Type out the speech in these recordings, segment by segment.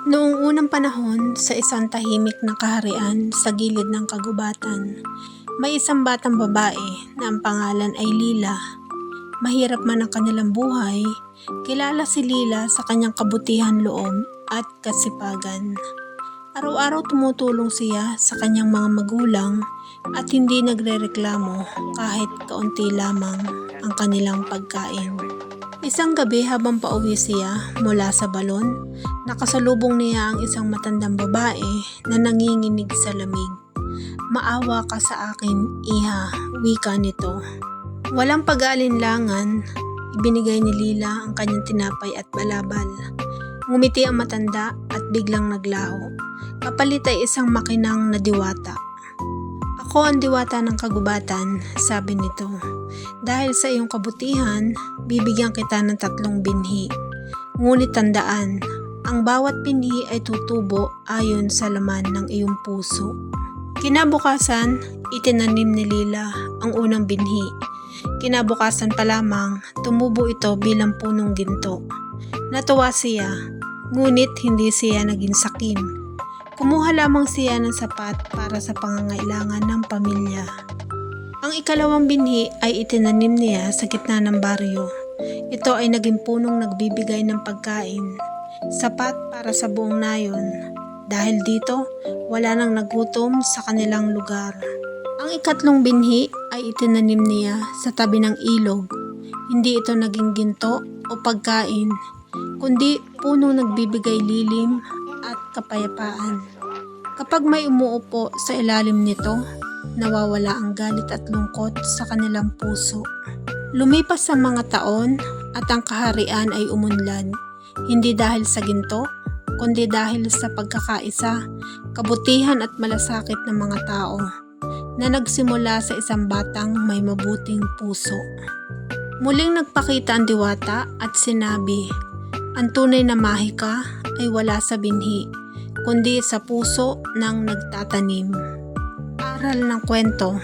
Noong unang panahon, sa isang tahimik na kaharian sa gilid ng kagubatan, may isang batang babae na ang pangalan ay Lila. Mahirap man ang kanilang buhay, kilala si Lila sa kanyang kabutihan loob at kasipagan. Araw-araw tumutulong siya sa kanyang mga magulang at hindi nagrereklamo kahit kaunti lamang ang kanilang pagkain. Isang gabi habang pauwi siya mula sa balon, nakasalubong niya ang isang matandang babae na nanginginig sa lamig. "Maawa ka sa akin, iha," wika nito. Walang pag-aalinlangan, ibinigay ni Lila ang kanyang tinapay at balabal. Ngumiti ang matanda at biglang naglaho. Kapalit ay isang makinang na diwata. "Ako ang diwata ng kagubatan," sabi nito. "Dahil sa iyong kabutihan, bibigyan kita ng 3 binhi. Ngunit tandaan, ang bawat binhi ay tutubo ayon sa laman ng iyong puso." Kinabukasan, itinanim ni Lila ang unang binhi. Kinabukasan pa lamang, tumubo ito bilang punong ginto. Natuwa siya, ngunit hindi siya naging sakim. Kumuha lamang siya ng sapat para sa pangangailangan ng pamilya. Ang ikalawang binhi ay itinanim niya sa gitna ng baryo. Ito ay naging punong nagbibigay ng pagkain, sapat para sa buong nayon. Dahil dito, wala nang nagutom sa kanilang lugar. Ang ikatlong binhi ay itinanim niya sa tabi ng ilog. Hindi ito naging ginto o pagkain, kundi punong nagbibigay lilim at kapayapaan. Kapag may umuupo sa ilalim nito, nawawala ang galit at lungkot sa kanilang puso. Lumipas ang mga taon at ang kaharian ay umunlad, hindi dahil sa ginto, kundi dahil sa pagkakaisa, kabutihan at malasakit ng mga tao na nagsimula sa isang batang may mabuting puso. Muling nagpakita ang diwata at sinabi, "Ang tunay na mahika ay wala sa binhi, kundi sa puso ng nagtatanim." Aral ng kwento: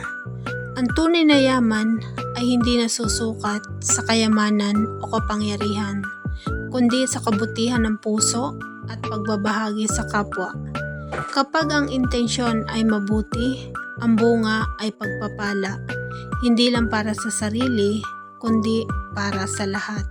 ang tunay na yaman ay hindi nasusukat sa kayamanan o kapangyarihan, kundi sa kabutihan ng puso at pagbabahagi sa kapwa. Kapag ang intensyon ay mabuti, ang bunga ay pagpapala, hindi lang para sa sarili, kundi para sa lahat.